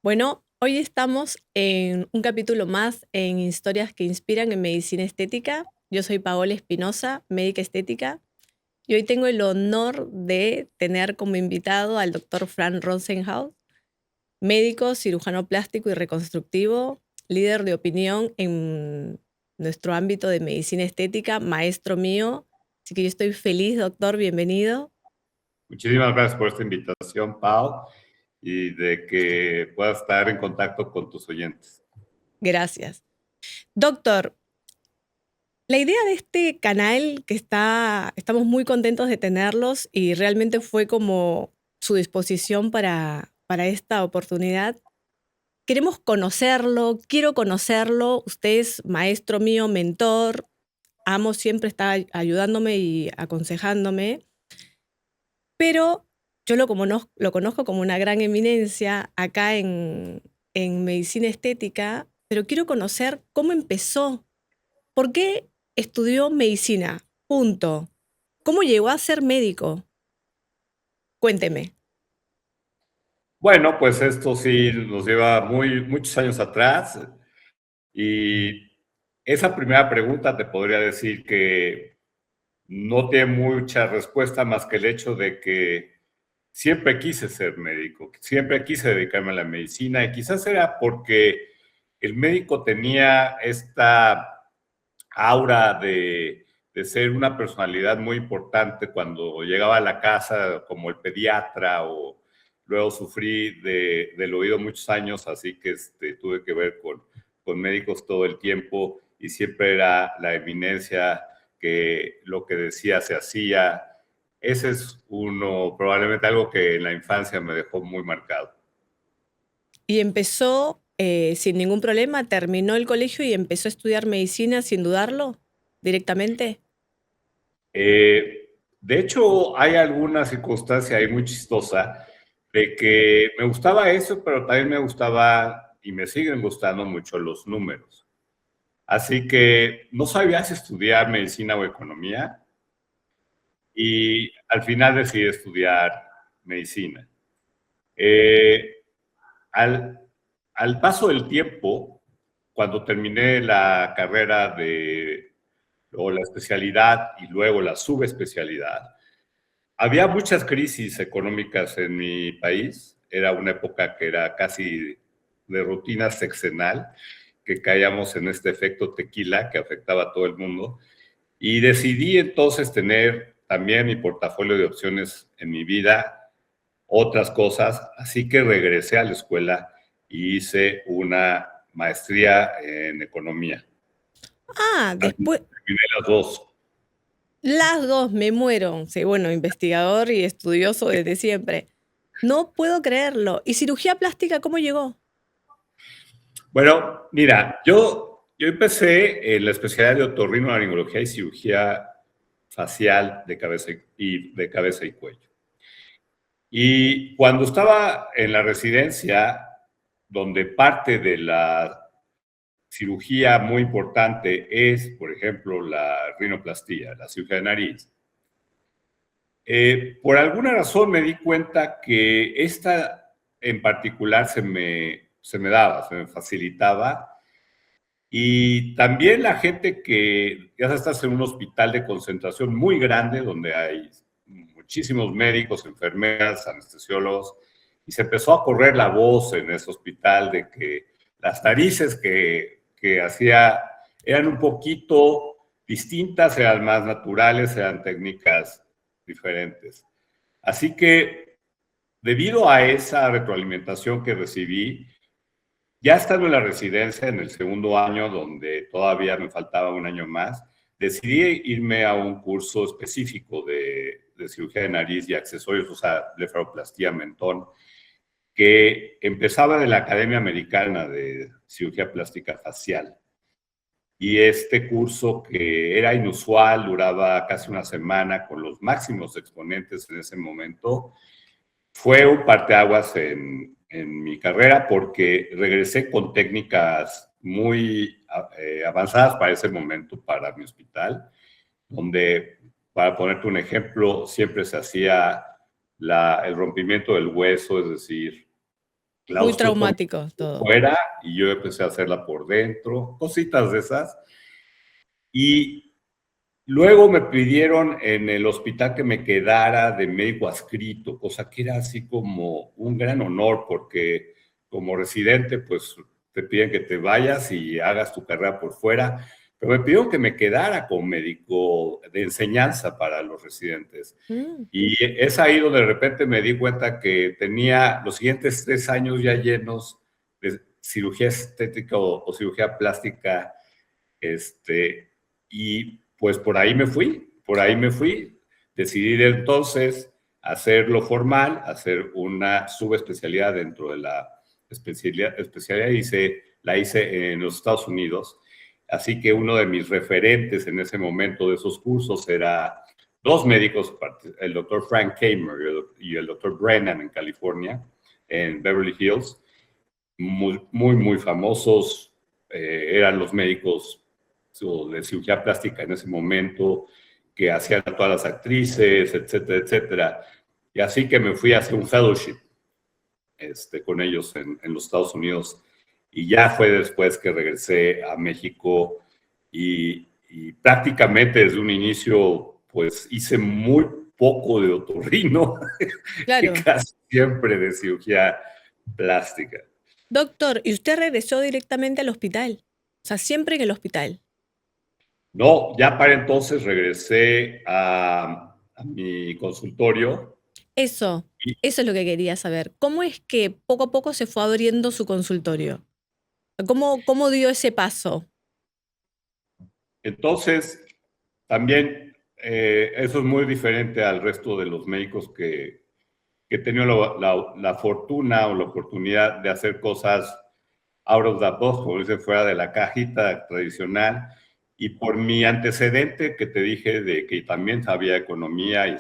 Bueno, hoy estamos en un capítulo más en Historias que Inspiran en Medicina Estética. Yo soy Paola Espinosa, médica estética, y hoy tengo el honor de tener como invitado al doctor Fran Rosenhaus, médico, cirujano plástico y reconstructivo, líder de opinión en nuestro ámbito de medicina estética, maestro mío. Así que yo estoy feliz, doctor, bienvenido. Muchísimas gracias por esta invitación, Pau, y de que puedas estar en contacto con tus oyentes. Gracias. Doctor, la idea de este canal estamos muy contentos de tenerlos y realmente fue como su disposición para esta oportunidad. Queremos conocerlo, quiero conocerlo. Usted es maestro mío, mentor. Amo siempre estar ayudándome y aconsejándome, pero yo lo conozco como una gran eminencia acá en medicina estética, pero quiero conocer cómo empezó. ¿Por qué estudió medicina? Punto. ¿Cómo llegó a ser médico? Cuénteme. Bueno, pues esto sí nos lleva muchos años atrás y esa primera pregunta te podría decir que no tiene mucha respuesta más que el hecho de que siempre quise ser médico, siempre quise dedicarme a la medicina y quizás era porque el médico tenía esta aura de ser una personalidad muy importante cuando llegaba a la casa como el pediatra o luego sufrí del oído muchos años, así que tuve que ver con médicos todo el tiempo y siempre era la eminencia que lo que decía se hacía. Ese es probablemente algo que en la infancia me dejó muy marcado. Y empezó sin ningún problema, terminó el colegio y empezó a estudiar medicina sin dudarlo directamente. De hecho, hay alguna circunstancia ahí muy chistosa de que me gustaba eso, pero también me gustaba y me siguen gustando mucho los números. Así que no sabía si estudiar medicina o economía y al final decidí estudiar medicina. Eh, al, al paso del tiempo, cuando terminé la carrera o la especialidad y luego la subespecialidad, había muchas crisis económicas en mi país. Era una época que era casi de rutina sexenal, que caíamos en este efecto tequila que afectaba a todo el mundo. Y decidí entonces tener también mi portafolio de opciones en mi vida, otras cosas. Así que regresé a la escuela y hice una maestría en economía. Ah, después, Terminé las dos. las dos me muero. Sí, bueno, investigador y estudioso desde siempre. No puedo creerlo. ¿Y cirugía plástica cómo llegó? Bueno, mira, yo empecé en la especialidad de otorrinolaringología y cirugía facial de cabeza y cuello. Y cuando estaba en la residencia, donde parte de la cirugía muy importante es, por ejemplo, la rinoplastía, la cirugía de nariz, por alguna razón me di cuenta que esta en particular se me daba, se me facilitaba. Y también la gente que ya estás en un hospital de concentración muy grande, donde hay muchísimos médicos, enfermeras, anestesiólogos, y se empezó a correr la voz en ese hospital de que las narices que hacía eran un poquito distintas, eran más naturales, eran técnicas diferentes. Así que, debido a esa retroalimentación que recibí, ya estando en la residencia, en el segundo año, donde todavía me faltaba un año más, decidí irme a un curso específico de cirugía de nariz y accesorios, o sea, blefaroplastía, mentón, que empezaba de la Academia Americana de Cirugía Plástica Facial. Y este curso, que era inusual, duraba casi una semana con los máximos exponentes en ese momento, fue un parteaguas en mi carrera porque regresé con técnicas muy avanzadas para ese momento para mi hospital, donde, para ponerte un ejemplo, siempre se hacía el rompimiento del hueso, es decir, Muy claustrotomía traumático todo. fuera y yo empecé a hacerla por dentro, cositas de esas. Y luego me pidieron en el hospital que me quedara de médico adscrito, cosa que era así como un gran honor porque como residente pues te piden que te vayas y hagas tu carrera por fuera, pero me pidieron que me quedara como médico de enseñanza para los residentes. Mm, Y es ahí donde de repente me di cuenta que tenía los siguientes 3 años ya llenos de cirugía estética o cirugía plástica, y pues por ahí me fui, decidí entonces hacerlo formal, hacer una subespecialidad dentro de la especialidad la hice en los Estados Unidos, así que uno de mis referentes en ese momento de esos cursos era dos médicos, el doctor Frank Kramer y el doctor Brennan en California, en Beverly Hills, muy famosos, eran los médicos de cirugía plástica en ese momento, que hacían a todas las actrices, etcétera, etcétera. Y así que me fui a hacer un fellowship con ellos en los Estados Unidos. Y ya fue después que regresé a México y prácticamente desde un inicio, pues hice muy poco de otorrino y claro. casi siempre de cirugía plástica. Doctor, ¿y usted regresó directamente al hospital? O sea, siempre en el hospital. No, ya para entonces regresé a mi consultorio Eso, y eso es lo que quería saber. ¿Cómo es que poco a poco se fue abriendo su consultorio? ¿Cómo dio ese paso? entonces también eso es muy diferente al resto de los médicos que he tenido la fortuna o la oportunidad de hacer cosas out of the box, como dicen, fuera de la cajita tradicional. Y por mi antecedente que te dije de que también sabía economía y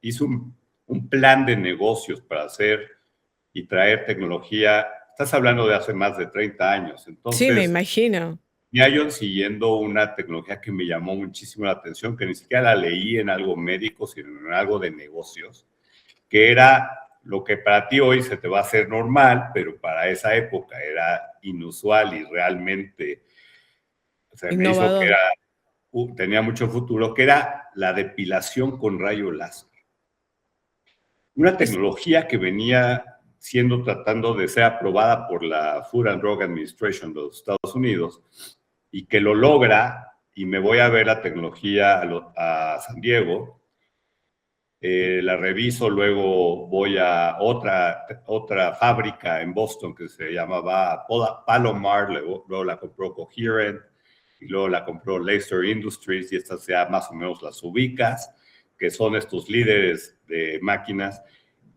hice un plan de negocios para hacer y traer tecnología. Estás hablando de hace más de 30 años. Sí, me Entonces, imagino. yo siguiendo una tecnología que me llamó muchísimo la atención, que ni siquiera la leí en algo médico, sino en algo de negocios, que era lo que para ti hoy se te va a hacer normal, pero para esa época era inusual y realmente se me hizo que Innovador. tenía mucho futuro, que era la depilación con rayo láser. Una Es- tecnología que venía tratando de ser aprobada por la Food and Drug Administration de los Estados Unidos y que lo logra, y me voy a ver la tecnología a San Diego, la reviso, luego voy a otra fábrica en Boston que se llamaba Palomar, luego la compró Coherent y luego la compró Laser Industries, y estas ya más o menos las ubicas, que son estos líderes de máquinas.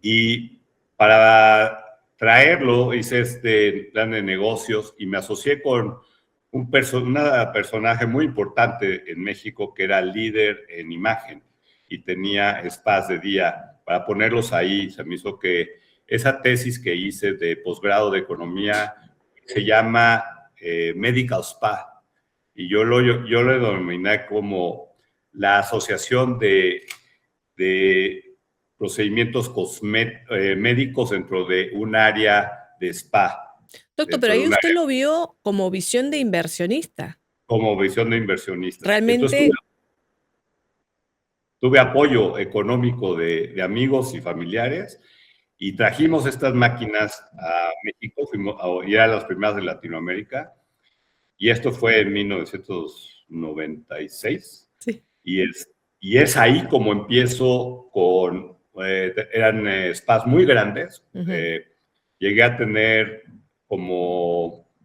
Y para traerlo hice este plan de negocios y me asocié con una personaje muy importante en México que era líder en imagen y tenía spas de día para ponerlos ahí. Se me hizo que esa tesis que hice de posgrado de economía se llama Medical Spa, y yo lo denominé como la asociación de procedimientos médicos dentro de un área de spa, Doctor, pero dentro de ahí un usted área lo vio como visión de inversionista. como visión de inversionista. Entonces Realmente, tuve apoyo económico de amigos y familiares y trajimos estas máquinas a México, y eran las primeras de Latinoamérica, y esto fue en 1996, sí. y es ahí como empiezo eran spas muy grandes. Ujú. Llegué a tener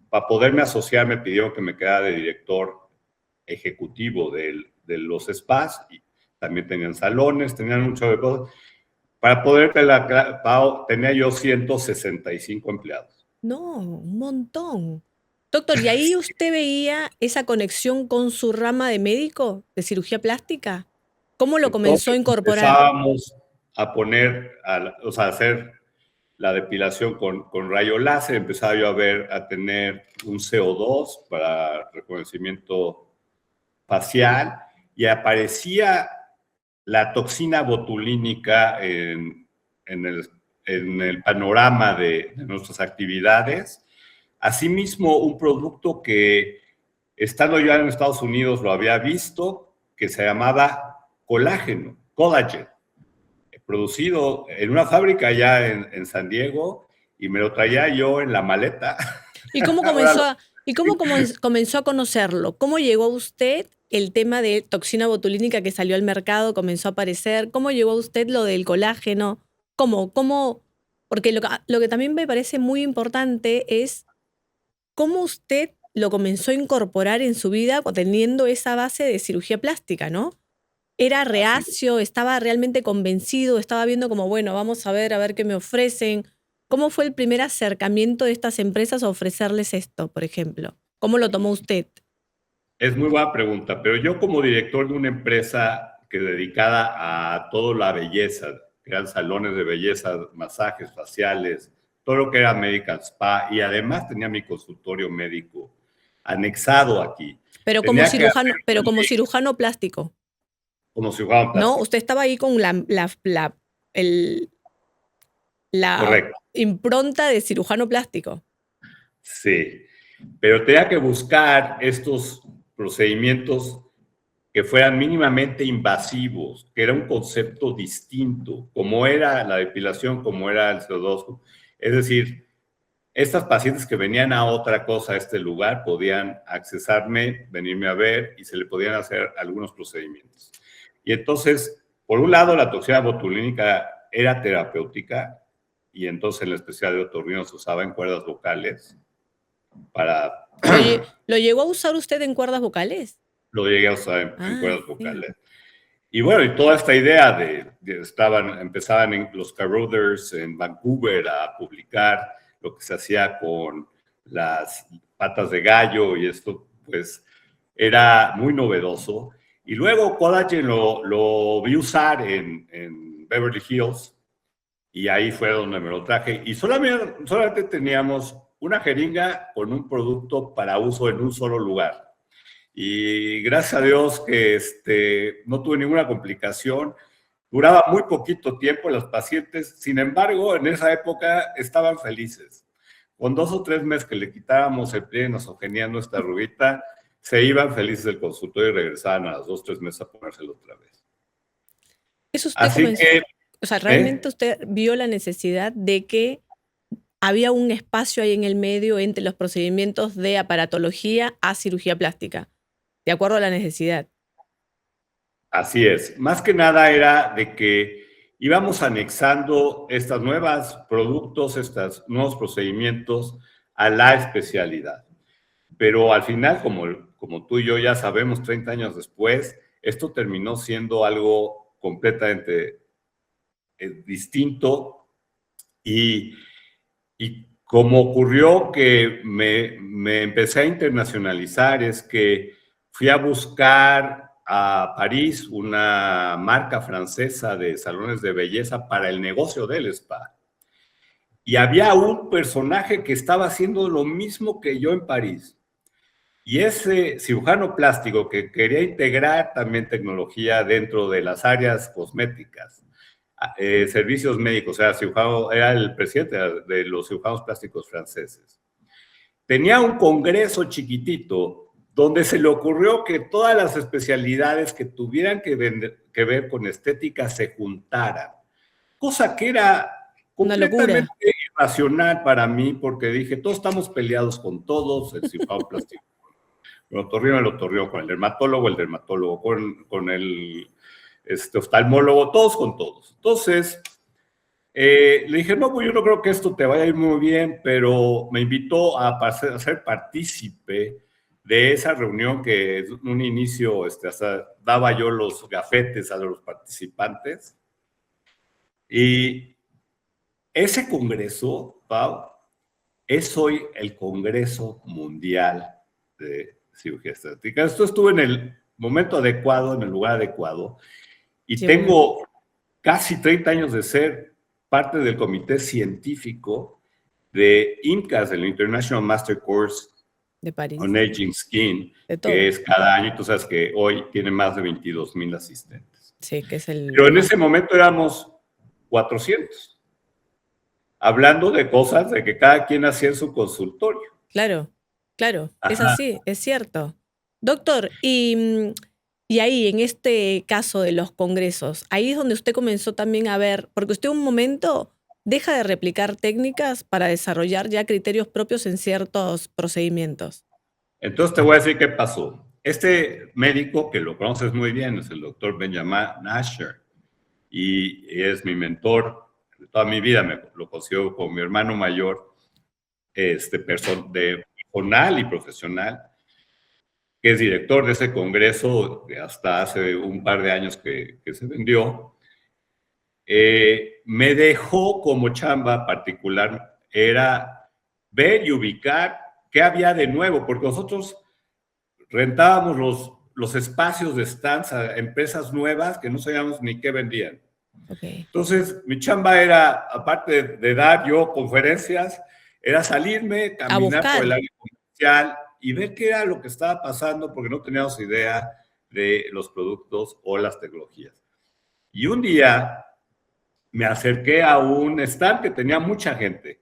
para poderme asociar, me pidieron que me quedara de director ejecutivo de los spas, y también tenían salones, tenían mucho de cosas. Para poder tenía yo 165 empleados. No, un montón. Doctor, ¿y ahí usted veía esa conexión con su rama de médico de cirugía plástica? ¿Cómo lo comenzó a Entonces incorporar? empezábamos a o sea, a hacer la depilación con rayo láser. Empezaba yo a tener un CO2 para reconocimiento facial, y aparecía la toxina botulínica en el panorama de nuestras actividades. Asimismo, un producto que, estando yo en Estados Unidos, lo había visto, que se llamaba colágeno, collagen, producido en una fábrica allá en San Diego, y me lo traía yo en la maleta. ¿Y cómo comenzó a conocerlo? ¿Cómo llegó a usted el tema de toxina botulínica que salió al mercado, comenzó a aparecer? ¿Cómo llegó a usted lo del colágeno? ¿Cómo? Porque lo que también me parece muy importante es cómo usted lo comenzó a incorporar en su vida teniendo esa base de cirugía plástica, ¿no? ¿Era reacio? ¿Estaba realmente convencido? ¿Estaba viendo como, bueno, vamos a ver qué me ofrecen? ¿Cómo fue el primer acercamiento de estas empresas a ofrecerles esto, por ejemplo? ¿Cómo lo tomó usted? Es muy buena pregunta, pero yo como director de una empresa que dedicada a toda la belleza, que eran salones de belleza, masajes faciales, todo lo que era Medical Spa, y además tenía mi consultorio médico anexado aquí. Pero como Tenía que hacer cirujano, pero como cirujano plástico, como cirujano ¿no? plástico. Usted estaba ahí con la Correcto, impronta de cirujano plástico. sí. Pero tenía que buscar estos procedimientos que fueran mínimamente invasivos, que era un concepto distinto, como era la depilación, como era el CO2. Es decir, estas pacientes que venían a otra cosa a este lugar podían accesarme, venirme a ver y se le podían hacer algunos procedimientos. Y entonces, por un lado, la toxina botulínica era terapéutica y entonces en la especialidad de otorrino se usaba en cuerdas vocales para... ¿Lo llegó a usar usted en cuerdas vocales? Lo llegué a usar en Ah, cuerdas sí. vocales. Y bueno, y toda esta idea empezaban en los Carothers en Vancouver a publicar lo que se hacía con las patas de gallo y esto pues era muy novedoso. Y luego Collagen lo vi usar en Beverly Hills y ahí fue donde me lo traje. Y solamente teníamos una jeringa con un producto para uso en un solo lugar. Y gracias a Dios que no tuve ninguna complicación. Duraba muy poquito tiempo los pacientes, sin embargo, en esa época estaban felices. Con 2 o 3 meses que le quitábamos el pliegue nasogeniano, esta rubita, se iban felices del consultorio y regresaban a las 2 o 3 meses a ponérselo otra vez. Eso usted Así comenzó, que, o sea, realmente usted vio la necesidad de que había un espacio ahí en el medio entre los procedimientos de aparatología a cirugía plástica, de acuerdo a la necesidad. así es. Más que nada era de que íbamos anexando estos nuevos productos, estos nuevos procedimientos a la especialidad. Pero al final, como tú y yo ya sabemos, 30 años después, esto terminó siendo algo completamente distinto y como ocurrió que me empecé a internacionalizar, es que fui a buscar a París una marca francesa de salones de belleza para el negocio del spa. Y había un personaje que estaba haciendo lo mismo que yo en París. Y ese cirujano plástico que quería integrar también tecnología dentro de las áreas cosméticas, servicios médicos, era el presidente de los cirujanos plásticos franceses. Tenía un congreso chiquitito donde se le ocurrió que todas las especialidades que tuvieran que ver con estética se juntaran, cosa que era Una completamente locura. irracional para mí, porque dije, todos estamos peleados con todos, el cirujano plástico, el otorrino, con el dermatólogo, con el oftalmólogo, todos con todos. Entonces, le dije, no, pues yo no creo que esto te vaya a ir muy bien, pero me invitó a ser partícipe de esa reunión que en un inicio hasta daba yo los gafetes a los participantes. Y ese congreso, Pau, es hoy el Congreso Mundial de Cirugía Estética. Esto estuve en el momento adecuado, en el lugar adecuado, y Sí, bueno, tengo casi 30 años de ser parte del comité científico de IMCAS, el International Master Course de on París, Aging Skin, de que todo. es cada año, tú sabes que hoy tiene más de 22,000 asistentes. Sí, que es Pero el en más. ese momento éramos 400. hablando de cosas de que cada quien hacía en su consultorio. Claro, claro, es Ajá. así, es cierto. Doctor, y ahí, en este caso de los congresos, ahí es donde usted comenzó también a ver, porque usted un momento deja de replicar técnicas para desarrollar ya criterios propios en ciertos procedimientos. Entonces te voy a decir qué pasó. Este médico, que lo conoces muy bien, es el doctor Benjamin Nasher, y es mi mentor de toda mi vida, me lo considero como mi hermano mayor, de personal y profesional, que es director de ese congreso hasta hace un par de años que se vendió. Me dejó como chamba particular, era ver y ubicar qué había de nuevo, porque nosotros rentábamos los espacios de stands a empresas nuevas que no sabíamos ni qué vendían. Ok. Entonces, mi chamba era, aparte de dar yo conferencias, era salirme, A caminar por el buscar. área comercial y ver qué era lo que estaba pasando, porque no teníamos idea de los productos o las tecnologías. Y un día me acerqué a un stand que tenía mucha gente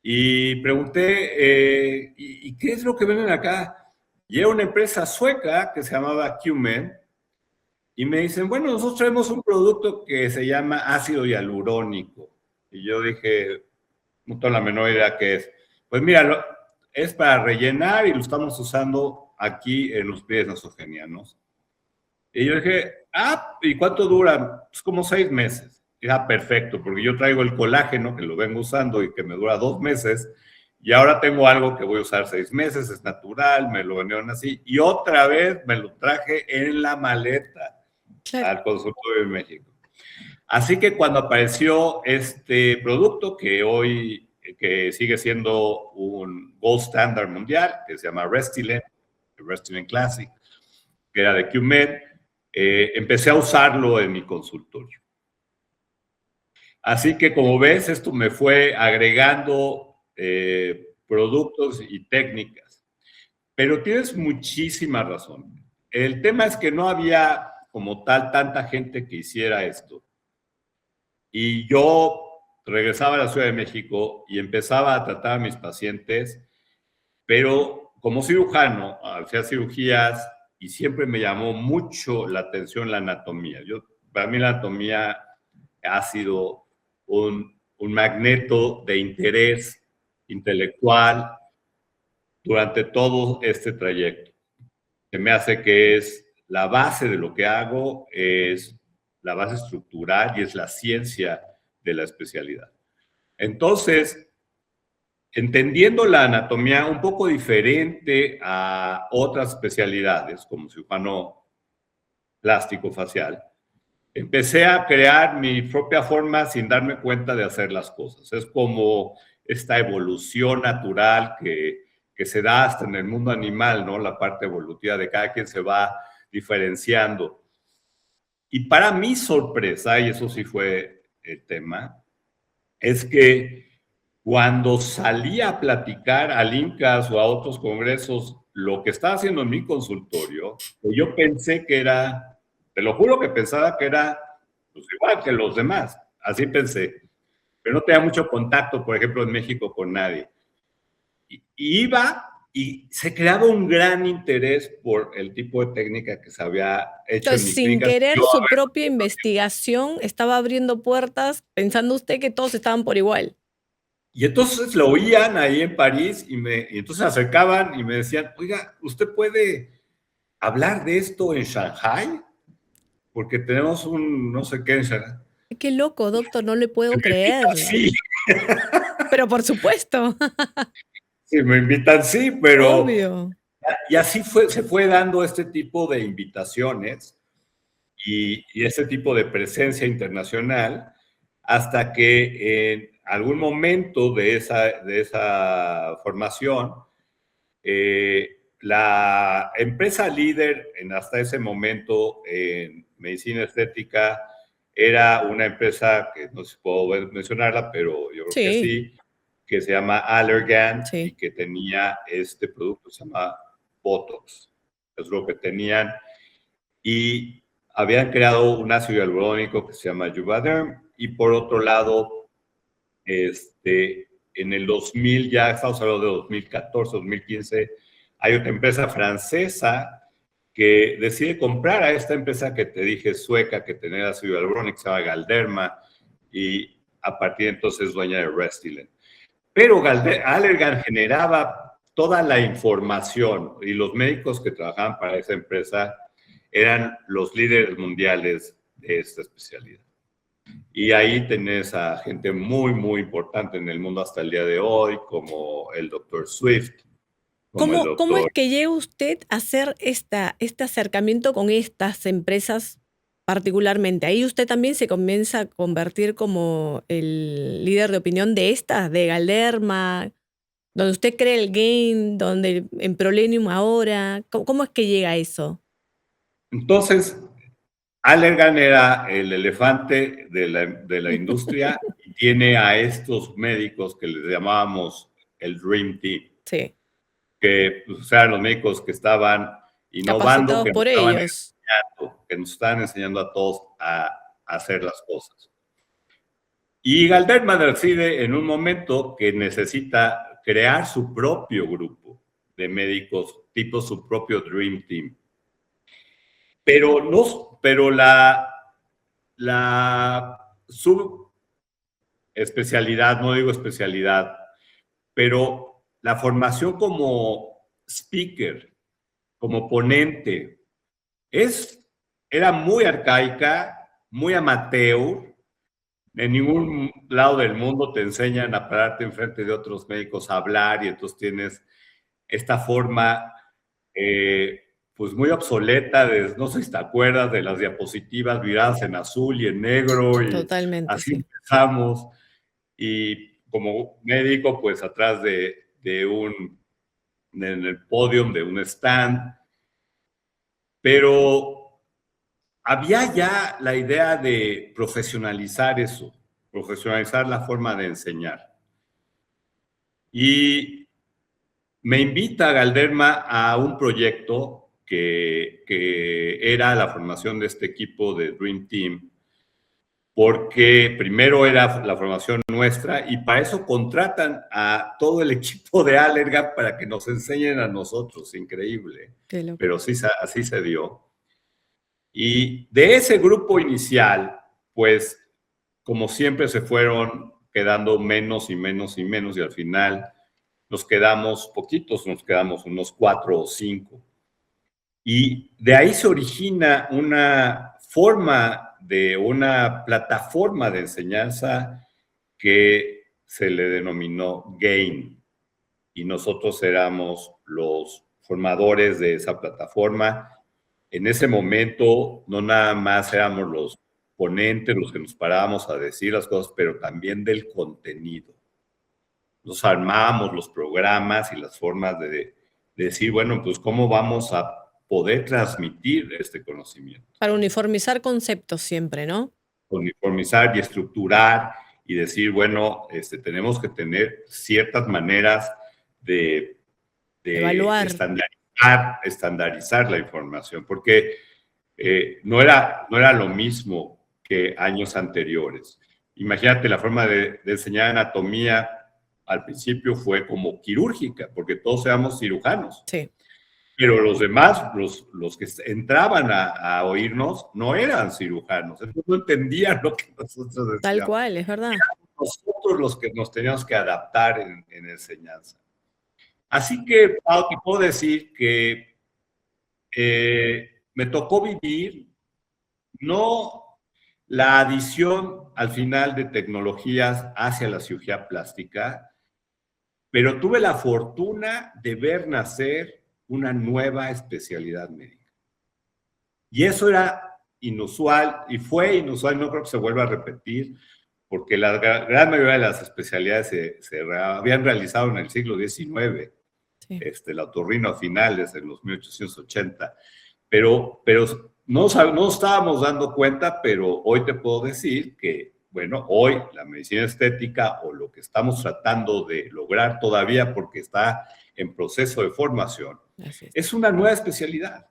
y pregunté, ¿y qué es lo que venden acá? Y era una empresa sueca que se llamaba QMen y me dicen, bueno, nosotros traemos un producto que se llama ácido hialurónico. Y yo dije, no tengo la menor idea qué es. Pues mira, es para rellenar y lo estamos usando aquí en los pies nasogenianos. Y yo dije, ¿y cuánto dura? Pues como 6 meses. Y perfecto, porque yo traigo el colágeno que lo vengo usando y que me dura 2 meses. Y ahora tengo algo que voy a usar 6 meses, es natural, me lo vendieron así. Y otra vez me lo traje en la maleta Claro. al consultorio de México. Así que cuando apareció este producto que sigue siendo un gold standard mundial, que se llama Restylane, Restylane Classic, que era de QMed, empecé a usarlo en mi consultorio. Así que como ves, esto me fue agregando productos y técnicas. Pero tienes muchísima razón. El tema es que no había como tal tanta gente que hiciera esto. Y yo regresaba a la Ciudad de México y empezaba a tratar a mis pacientes, pero como cirujano, hacía cirugías y siempre me llamó mucho la atención la anatomía. Para mí la anatomía ha sido un magneto de interés intelectual durante todo este trayecto. Se me hace que es la base de lo que hago, es la base estructural y es la ciencia de la especialidad. Entonces, entendiendo la anatomía un poco diferente a otras especialidades, como cirujano plástico facial, empecé a crear mi propia forma sin darme cuenta de hacer las cosas. Es como esta evolución natural que se da hasta en el mundo animal, ¿no? La parte evolutiva de cada quien se va diferenciando. Y para mi sorpresa, y eso sí fue el tema, es que cuando salí a platicar al INCAS o a otros congresos, lo que estaba haciendo en mi consultorio, yo pensé que era, te lo juro que pensaba que era pues, igual que los demás, así pensé, pero no tenía mucho contacto, por ejemplo, en México con nadie. Y iba y se creaba un gran interés por el tipo de técnica que se había hecho Entonces, en mi sin clínica. querer, Yo, su propia investigación estaba abriendo puertas pensando usted que todos estaban por igual. y entonces lo oían ahí en París y entonces se acercaban y me decían, oiga, ¿usted puede hablar de esto en Shanghai? Porque tenemos un no sé qué en Shanghai. Qué loco, doctor, no le Si puedo me invitan, creer. sí. Pero por supuesto, Si me invitan, sí, pero... obvio. Y así se fue dando este tipo de invitaciones y este tipo de presencia internacional hasta que en algún momento de esa formación, la empresa líder hasta ese momento en medicina estética era una empresa que no sé si puedo mencionarla, pero yo creo que Sí, sí, que se llama Allergan y sí. que tenía este producto, se llama Botox. Es lo que tenían. Y habían creado un ácido hialurónico que se llama Juvederm y por otro lado en el 2000, ya estamos hablando de 2014, 2015, hay otra empresa francesa que decide comprar a esta empresa que te dije sueca, que tenía Ácido Hialurónico, que se llama Galderma, y a partir de entonces es dueña de Restylane. Pero Allergan generaba toda la información y los médicos que trabajaban para esa empresa eran los líderes mundiales de esta especialidad. Y ahí tenés a gente muy, muy importante en el mundo hasta el día de hoy, como el doctor Swift, como el ¿Cómo es doctor... que llega usted a hacer este acercamiento con estas empresas particularmente? Ahí usted también se comienza a convertir como el líder de opinión de estas, de Galderma, donde usted cree el gain, donde en Prollenium ahora. ¿Cómo es que llega a eso? Entonces, Allergan era el elefante de la industria y tiene a estos médicos que les llamábamos el Dream Team, Sí, que pues, eran los médicos que estaban innovando, capacitados por ellos. que nos estaban enseñando a todos a hacer las cosas. Y Galderma decide en un momento que necesita crear su propio grupo de médicos, tipo su propio Dream Team. Pero, no, pero la subespecialidad, no digo especialidad, pero la formación como speaker, como ponente, era muy arcaica, muy amateur. En ningún lado del mundo te enseñan a pararte enfrente de otros médicos a hablar y entonces tienes esta forma pues muy obsoleta, no sé si te acuerdas de las diapositivas viradas en azul y en negro y Totalmente, así sí. empezamos y como médico pues atrás en el podio de un stand, pero había ya la idea de profesionalizar eso, profesionalizar la forma de enseñar. Y me invita Galderma a un proyecto que era la formación de este equipo de Dream Team, porque primero era la formación nuestra y para eso contratan a todo el equipo de Allergan para que nos enseñen a nosotros, increíble, Qué loco. pero sí, así se dio. Y de ese grupo inicial, pues como siempre se fueron quedando menos y menos y menos y al final nos quedamos poquitos, nos quedamos unos 4 o 5. Y de ahí se origina una forma de una plataforma de enseñanza que se le denominó GAIN. Y nosotros éramos los formadores de esa plataforma. En ese momento no nada más éramos los ponentes, los que nos parábamos a decir las cosas, pero también del contenido. Nos armábamos los programas y las formas de decir, bueno, pues cómo vamos a poder transmitir este conocimiento. Para uniformizar conceptos siempre, ¿no? Uniformizar y estructurar y decir, bueno, tenemos que tener ciertas maneras de Evaluar. estandarizar la información, porque no era lo mismo que años anteriores. Imagínate la forma de enseñar anatomía al principio fue como quirúrgica, porque todos éramos cirujanos. Sí. Pero los demás, los que entraban a oírnos, no eran cirujanos. Entonces no entendían lo que nosotros decíamos. Tal cual, es verdad. Éramos nosotros los que nos teníamos que adaptar en enseñanza. Así que, Pau, te puedo decir que me tocó vivir no la adición al final de tecnologías hacia la cirugía plástica, pero tuve la fortuna de ver nacer una nueva especialidad médica. Y eso era inusual, y fue inusual, no creo que se vuelva a repetir, porque la gran mayoría de las especialidades se habían realizado en el siglo XIX, sí. El otorrino a finales de los 1880, pero no estábamos dando cuenta, pero hoy te puedo decir que, bueno, hoy la medicina estética o lo que estamos tratando de lograr todavía porque está en proceso de formación, es una nueva especialidad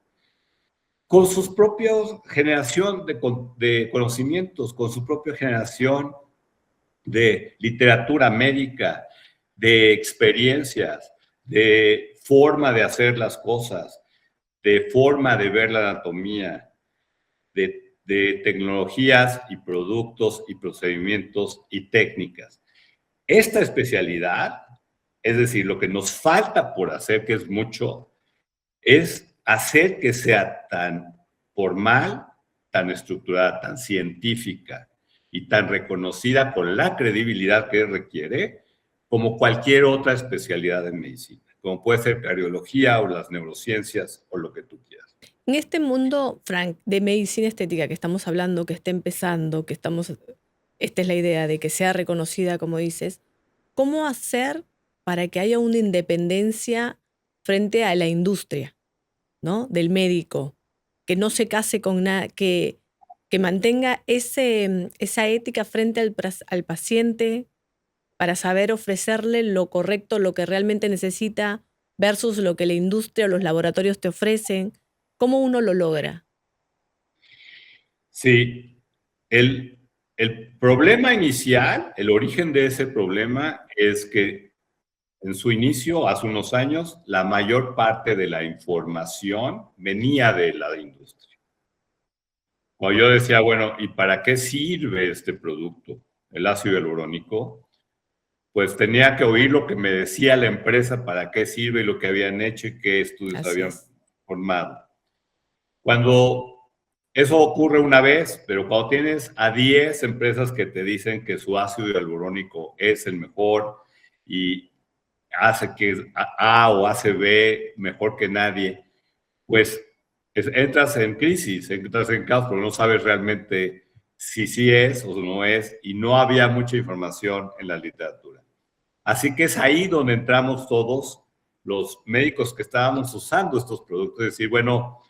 con sus propios generación de conocimientos, con su propia generación de literatura médica, de experiencias, de forma de hacer las cosas, de forma de ver la anatomía, de tecnologías y productos y procedimientos y técnicas. Esta especialidad, es decir, lo que nos falta por hacer, que es mucho, es hacer que sea tan formal, tan estructurada, tan científica y tan reconocida con la credibilidad que requiere como cualquier otra especialidad en medicina, como puede ser cardiología o las neurociencias o lo que tú quieras. En este mundo, Frank, de medicina estética que estamos hablando, que está empezando, esta es la idea de que sea reconocida, como dices, ¿cómo hacer para que haya una independencia frente a la industria, ¿no? Del médico, que no se case con nada, que mantenga esa ética frente al paciente para saber ofrecerle lo correcto, lo que realmente necesita, versus lo que la industria o los laboratorios te ofrecen? ¿Cómo uno lo logra? Sí, el problema inicial, el origen de ese problema es que en su inicio, hace unos años, la mayor parte de la información venía de la industria. Cuando yo decía, bueno, ¿y para qué sirve este producto, el ácido hialurónico? Pues tenía que oír lo que me decía la empresa, para qué sirve y lo que habían hecho y qué estudios Así habían es. formado. Cuando eso ocurre una vez, pero cuando tienes a 10 empresas que te dicen que su ácido hialurónico es el mejor y hace que A o hace B mejor que nadie, pues entras en crisis, entras en caos, pero no sabes realmente si sí es o no es, y no había mucha información en la literatura. Así que es ahí donde entramos todos los médicos que estábamos usando estos productos, es decir, bueno,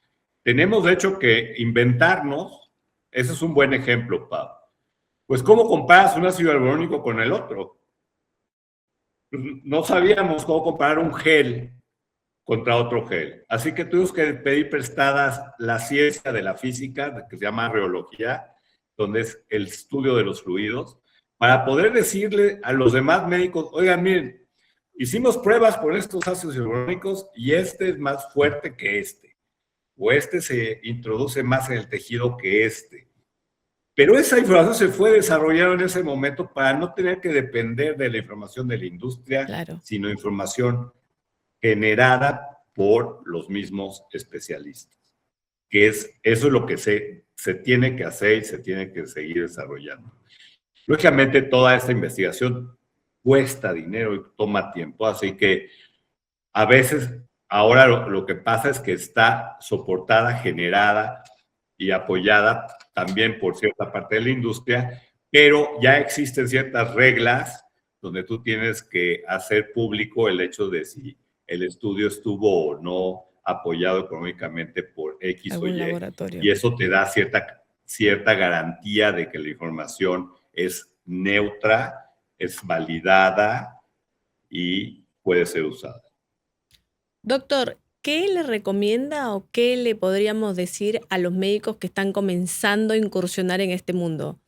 tenemos de hecho que inventarnos, ese es un buen ejemplo, Pau. Pues, ¿cómo comparas un ácido hialurónico con el otro? No sabíamos cómo comparar un gel contra otro gel. Así que tuvimos que pedir prestadas la ciencia de la física, que se llama reología, donde es el estudio de los fluidos, para poder decirle a los demás médicos, oigan, miren, hicimos pruebas con estos ácidos hialurónicos y este es más fuerte que este, o este se introduce más en el tejido que este. Pero esa información se fue desarrollando en ese momento para no tener que depender de la información de la industria, Claro. sino información generada por los mismos especialistas. Que eso es lo que se tiene que hacer y se tiene que seguir desarrollando. Lógicamente, toda esta investigación cuesta dinero y toma tiempo, así que a veces ahora lo que pasa es que está soportada, generada y apoyada también por cierta parte de la industria, pero ya existen ciertas reglas donde tú tienes que hacer público el hecho de si el estudio estuvo o no apoyado económicamente por X o Algún Y, laboratorio. y eso te da cierta garantía de que la información es neutra, es validada y puede ser usada. Doctor, ¿qué le recomienda o qué le podríamos decir a los médicos que están comenzando a incursionar en este mundo?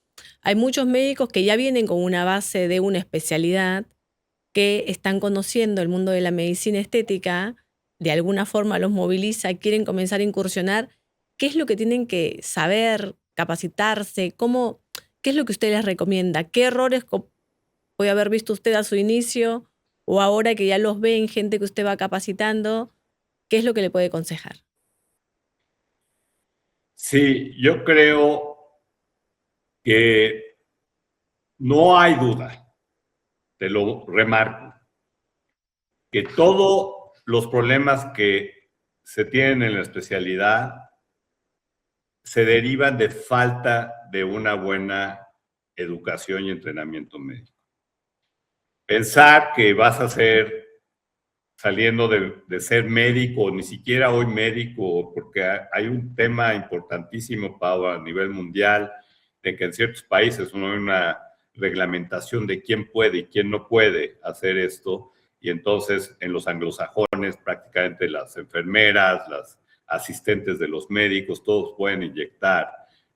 Hay muchos médicos que ya vienen con una base de una especialidad, que están conociendo el mundo de la medicina estética, de alguna forma los moviliza, quieren comenzar a incursionar. ¿Qué es lo que tienen que saber, capacitarse? ¿Qué es lo que usted les recomienda? ¿Qué errores puede haber visto usted a su inicio o ahora que ya los ve en gente que usted va capacitando? ¿Qué es lo que le puede aconsejar? Sí, yo creo que no hay duda, te lo remarco, que todos los problemas que se tienen en la especialidad se derivan de falta de una buena educación y entrenamiento médico. Pensar que vas a ser, saliendo de ser médico, ni siquiera hoy médico, porque hay un tema importantísimo, Pau, a nivel mundial, de que en ciertos países no hay una reglamentación de quién puede y quién no puede hacer esto, y entonces en los anglosajones prácticamente las enfermeras, las asistentes de los médicos, todos pueden inyectar.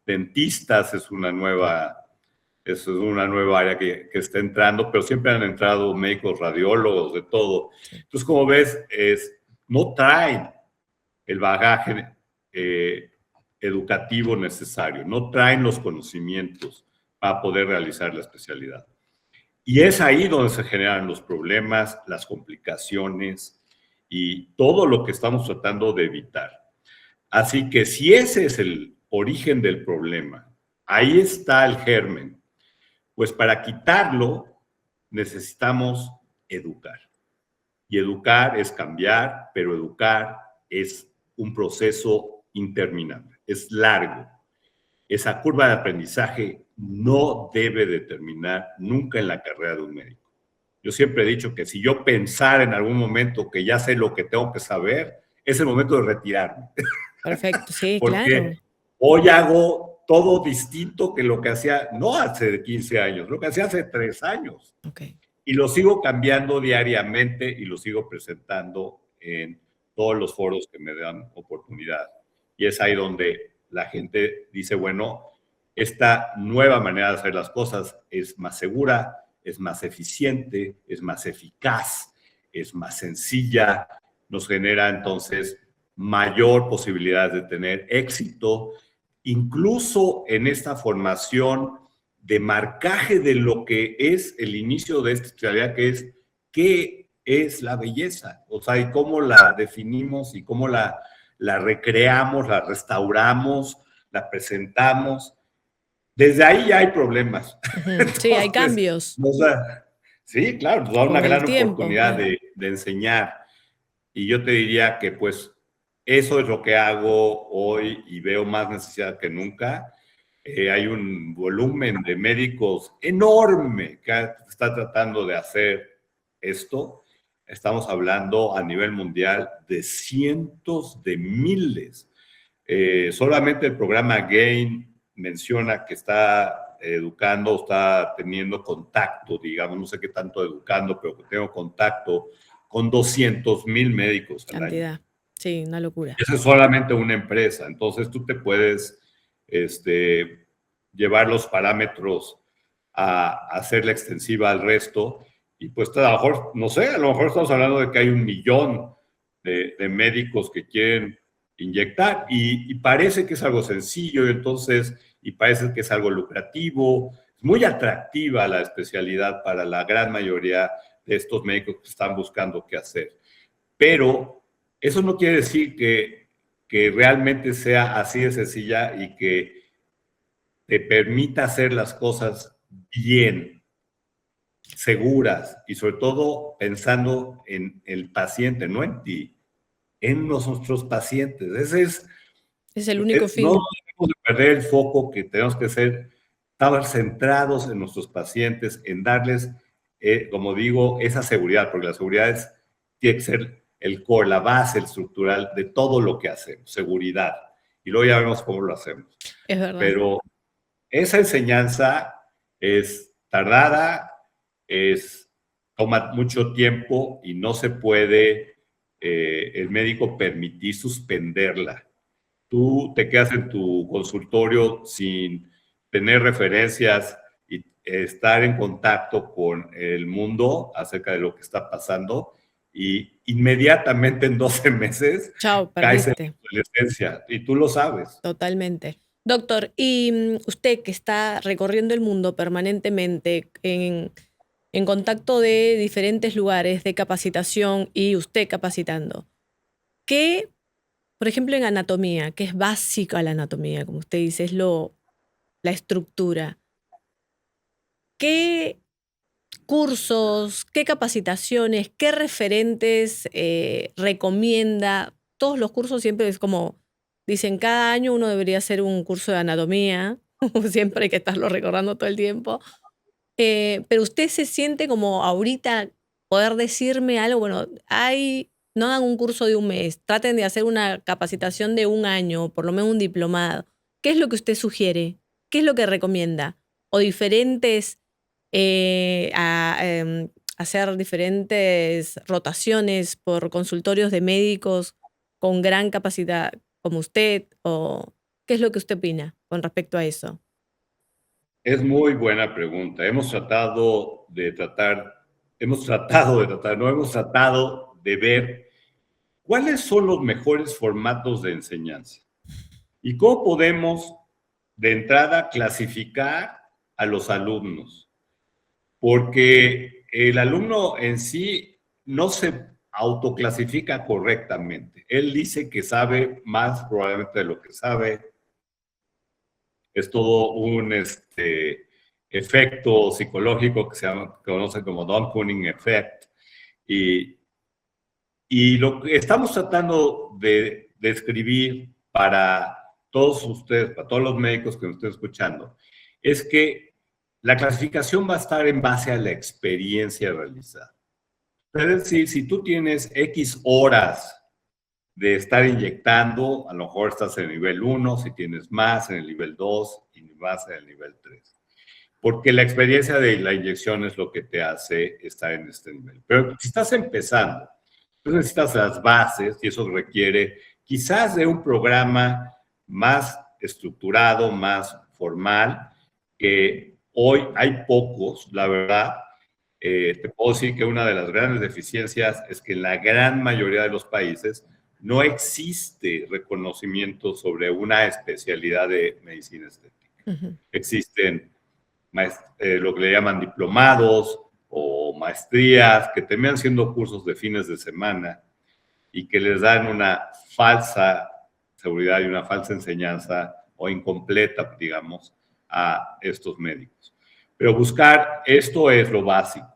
Dentistas es una nueva Eso es una nueva área que está entrando, pero siempre han entrado médicos, radiólogos, de todo. Sí. Entonces, como ves, no traen el bagaje educativo necesario, no traen los conocimientos para poder realizar la especialidad. Y es ahí donde se generan los problemas, las complicaciones y todo lo que estamos tratando de evitar. Así que si ese es el origen del problema, ahí está el germen. Pues para quitarlo necesitamos educar. Y educar es cambiar, pero educar es un proceso interminable, es largo. Esa curva de aprendizaje no debe de terminar nunca en la carrera de un médico. Yo siempre he dicho que si yo pensara en algún momento que ya sé lo que tengo que saber, es el momento de retirarme. Perfecto, sí, claro. Porque hoy hago todo distinto que lo que hacía, no hace 15 años, lo que hacía hace 3 años. Okay. Y lo sigo cambiando diariamente y lo sigo presentando en todos los foros que me dan oportunidad. Y es ahí donde la gente dice, bueno, esta nueva manera de hacer las cosas es más segura, es más eficiente, es más eficaz, es más sencilla, nos genera entonces mayor posibilidad de tener éxito, incluso en esta formación de marcaje de lo que es el inicio de esta especialidad, que es qué es la belleza, o sea, y cómo la definimos y cómo la recreamos, la restauramos, la presentamos. Desde ahí ya hay problemas. Sí, hay Entonces, cambios sí, claro, nos da una con el gran tiempo. oportunidad de enseñar. Y yo te diría que pues eso es lo que hago hoy y veo más necesidad que nunca. Hay un volumen de médicos enorme que está tratando de hacer esto. Estamos hablando a nivel mundial de cientos de miles. Solamente el programa GAIN menciona que está educando, está teniendo contacto, digamos, no sé qué tanto educando, pero que tengo contacto con 200,000 médicos al año. Cantidad. Sí, una locura. Eso es solamente una empresa. Entonces tú te puedes llevar los parámetros a hacerla extensiva al resto. Y pues a lo mejor, no sé, a lo mejor estamos hablando de que hay 1,000,000 de médicos que quieren inyectar y parece que es algo sencillo y parece que es algo lucrativo. Es muy atractiva la especialidad para la gran mayoría de estos médicos que están buscando qué hacer. Pero eso no quiere decir que realmente sea así de sencilla y que te permita hacer las cosas bien, seguras y sobre todo pensando en el paciente, no en ti, en nuestros pacientes. Es el único No fin. debemos de perder el foco que tenemos que estar centrados en nuestros pacientes, en darles, como digo, esa seguridad, porque la seguridad tiene que ser el core, la base, el estructural de todo lo que hacemos, seguridad. Y luego ya vemos cómo lo hacemos. Es verdad. Pero esa enseñanza es tardada, toma mucho tiempo y no se puede el médico permitir suspenderla. Tú te quedas en tu consultorio sin tener referencias y estar en contacto con el mundo acerca de lo que está pasando y inmediatamente en 12 meses Chao, caes en perdiste. la adolescencia y tú lo sabes. Totalmente. Doctor, y usted que está recorriendo el mundo permanentemente en contacto de diferentes lugares de capacitación y usted capacitando, ¿qué, por ejemplo, en anatomía, que es básica la anatomía, como usted dice, es la estructura, qué cursos, qué capacitaciones, qué referentes recomienda? Todos los cursos siempre es como, dicen, cada año uno debería hacer un curso de anatomía, siempre hay que estarlo recordando todo el tiempo. Pero usted se siente como ahorita poder decirme algo, bueno, no hagan un curso de un mes, traten de hacer una capacitación de un año, por lo menos un diplomado. ¿Qué es lo que usted sugiere? ¿Qué es lo que recomienda? ¿O diferentes, hacer diferentes rotaciones por consultorios de médicos con gran capacidad como usted? ¿O qué es lo que usted opina con respecto a eso? Es muy buena pregunta. No hemos tratado de ver cuáles son los mejores formatos de enseñanza y cómo podemos de entrada clasificar a los alumnos, porque el alumno en sí no se autoclasifica correctamente. Él dice que sabe más probablemente de lo que sabe. Es todo un efecto psicológico que conoce como Dunning Effect. Y, y lo que estamos tratando de describir para todos ustedes, para todos los médicos que nos estén escuchando, es que la clasificación va a estar en base a la experiencia realizada. Es decir, si tú tienes X horas de estar inyectando, a lo mejor estás en el nivel 1, si tienes más en el nivel 2 y más en el nivel 3. Porque la experiencia de la inyección es lo que te hace estar en este nivel. Pero si estás empezando, tú necesitas las bases y eso requiere quizás de un programa más estructurado, más formal, que hoy hay pocos, la verdad. Te puedo decir que una de las grandes deficiencias es que en la gran mayoría de los países no existe reconocimiento sobre una especialidad de medicina estética. Ujú. Existen lo que le llaman diplomados o maestrías que terminan siendo cursos de fines de semana y que les dan una falsa seguridad y una falsa enseñanza o incompleta, digamos, a estos médicos. Pero buscar esto es lo básico.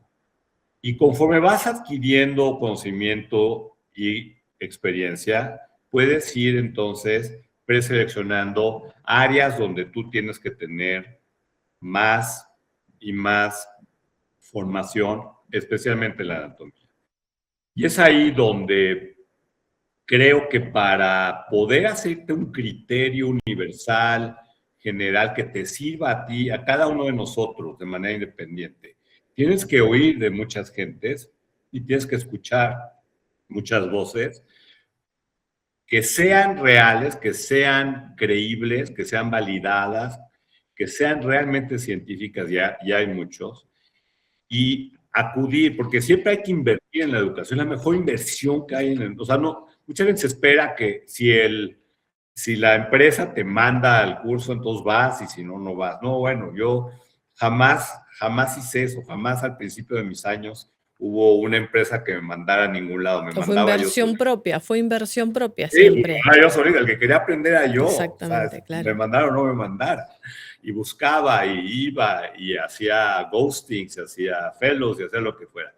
Y conforme vas adquiriendo conocimiento y experiencia, puedes ir entonces preseleccionando áreas donde tú tienes que tener más y más formación, especialmente en la anatomía. Y es ahí donde creo que para poder hacerte un criterio universal, general, que te sirva a ti, a cada uno de nosotros de manera independiente, tienes que oír de muchas gentes y tienes que escuchar muchas voces que sean reales, que sean creíbles, que sean validadas, que sean realmente científicas, ya hay muchos, y acudir, porque siempre hay que invertir en la educación, la mejor inversión que hay o sea, no, muchas veces se espera que si la empresa te manda al curso, entonces vas, y si no, no vas. No, bueno, yo jamás hice eso, jamás al principio de mis años hubo una empresa que me mandara a ningún lado, me O mandaba yo solito. fue inversión propia Sí, siempre. yo solito, el que quería aprender era yo, o sea, Exactamente, me claro. mandara o no me mandara. Y buscaba y iba y hacía ghosting, se hacía fellows y hacía lo que fuera.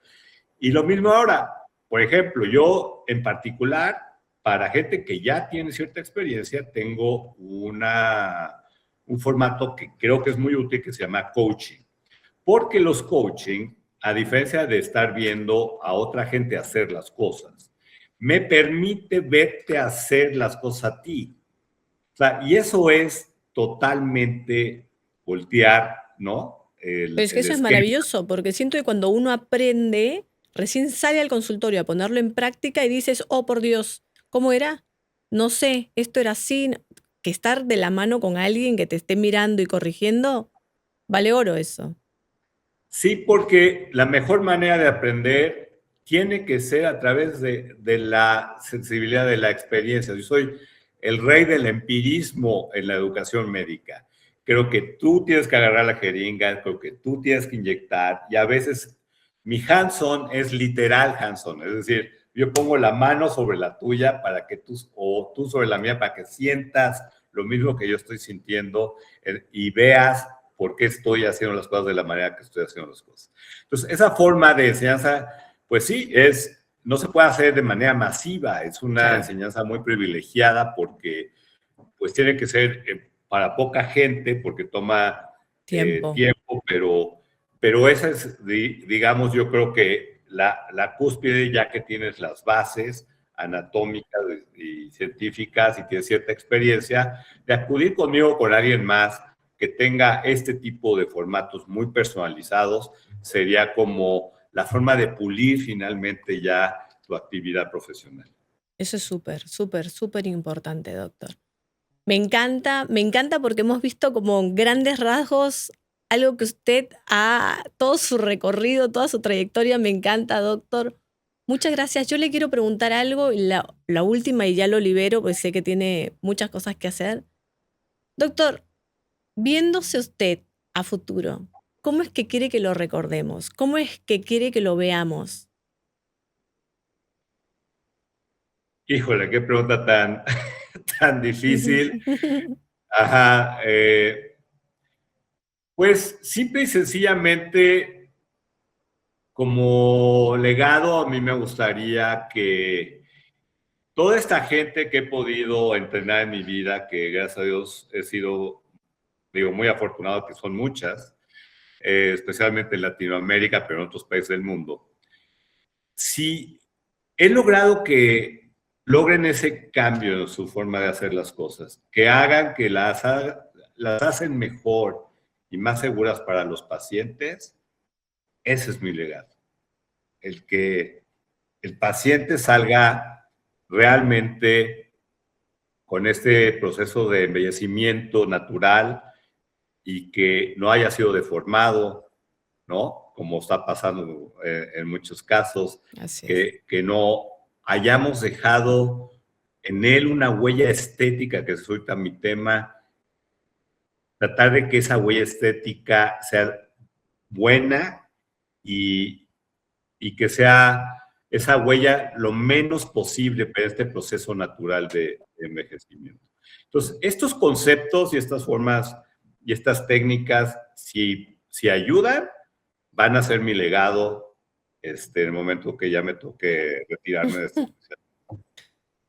Y lo mismo ahora, por ejemplo, yo en particular, para gente que ya tiene cierta experiencia, tengo un formato que creo que es muy útil que se llama coaching. Porque los coaching, a diferencia de estar viendo a otra gente hacer las cosas, me permite verte hacer las cosas a ti. O sea, y eso es totalmente voltear, ¿no? Pero es que El eso es esquema. maravilloso, porque siento que cuando uno aprende, recién sale al consultorio a ponerlo en práctica y dices, oh, por Dios, ¿cómo era? No sé, esto era así. Que estar de la mano con alguien que te esté mirando y corrigiendo, vale oro eso. Sí, porque la mejor manera de aprender tiene que ser a través de la sensibilidad de la experiencia. Yo soy el rey del empirismo en la educación médica. Creo que tú tienes que agarrar la jeringa, creo que tú tienes que inyectar y a veces mi hands-on es literal hands-on, es decir, yo pongo la mano sobre la tuya para que o tú sobre la mía para que sientas lo mismo que yo estoy sintiendo y veas por qué estoy haciendo las cosas de la manera que estoy haciendo las cosas. Entonces, esa forma de enseñanza, pues sí, no se puede hacer de manera masiva, es una Claro. enseñanza muy privilegiada porque pues tiene que ser para poca gente porque toma Tiempo. tiempo, pero esa es, digamos, yo creo que la cúspide, ya que tienes las bases anatómicas y científicas y tienes cierta experiencia, de acudir conmigo o con alguien más que tenga este tipo de formatos muy personalizados, sería como la forma de pulir finalmente ya tu actividad profesional. Eso es súper, súper, súper importante, doctor. Me encanta porque hemos visto como grandes rasgos algo que usted todo su recorrido, toda su trayectoria me encanta, doctor. Muchas gracias. Yo le quiero preguntar algo, la última y ya lo libero, pues sé que tiene muchas cosas que hacer. Doctor, viéndose usted a futuro, ¿cómo es que quiere que lo recordemos? ¿Cómo es que quiere que lo veamos? Híjole, qué pregunta tan difícil. Ajá, pues simple y sencillamente, como legado, a mí me gustaría que toda esta gente que he podido entrenar en mi vida, que gracias a Dios he sido, digo, muy afortunado, que son muchas, especialmente en Latinoamérica, pero en otros países del mundo, si he logrado que logren ese cambio en su forma de hacer las cosas, que hagan que las hacen mejor y más seguras para los pacientes, ese es mi legado. El que el paciente salga realmente con este proceso de embellecimiento natural y que no haya sido deformado, ¿no? Como está pasando en muchos casos, Así es. que no hayamos dejado en él una huella estética, que es ahorita mi tema, tratar de que esa huella estética sea buena y, y que sea esa huella lo menos posible para este proceso natural de envejecimiento. Entonces, estos conceptos y estas formas y estas técnicas, si ayudan, van a ser mi legado en el momento que ya me toque retirarme de esta especialidad.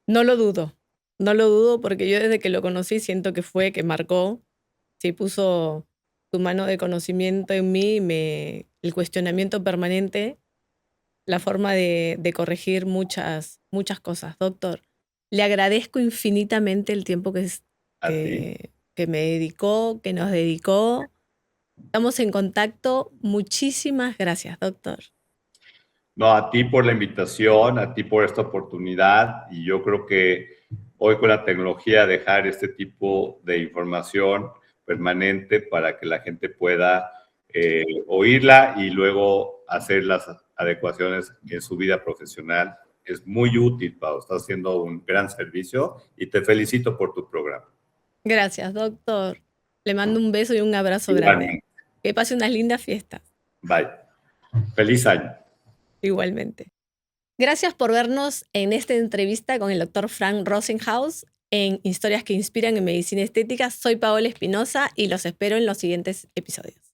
No lo dudo, no lo dudo porque yo desde que lo conocí siento que marcó, sí puso su mano de conocimiento en mí, el cuestionamiento permanente, la forma de corregir muchas cosas. Doctor, le agradezco infinitamente el tiempo A ti. que me dedicó, que nos dedicó. Estamos en contacto. Muchísimas gracias, doctor. No, a ti por la invitación, a ti por esta oportunidad y yo creo que hoy con la tecnología dejar este tipo de información permanente para que la gente pueda oírla y luego hacer las adecuaciones en su vida profesional es muy útil, Pau. Estás haciendo un gran servicio y te felicito por tu programa. Gracias, doctor. Le mando un beso y un abrazo grande. Igualmente. Que pase unas lindas fiestas. Bye. Feliz año. Igualmente. Gracias por vernos en esta entrevista con el doctor Frank Rosenhaus en Historias que Inspiran en Medicina Estética. Soy Paola Espinosa y los espero en los siguientes episodios.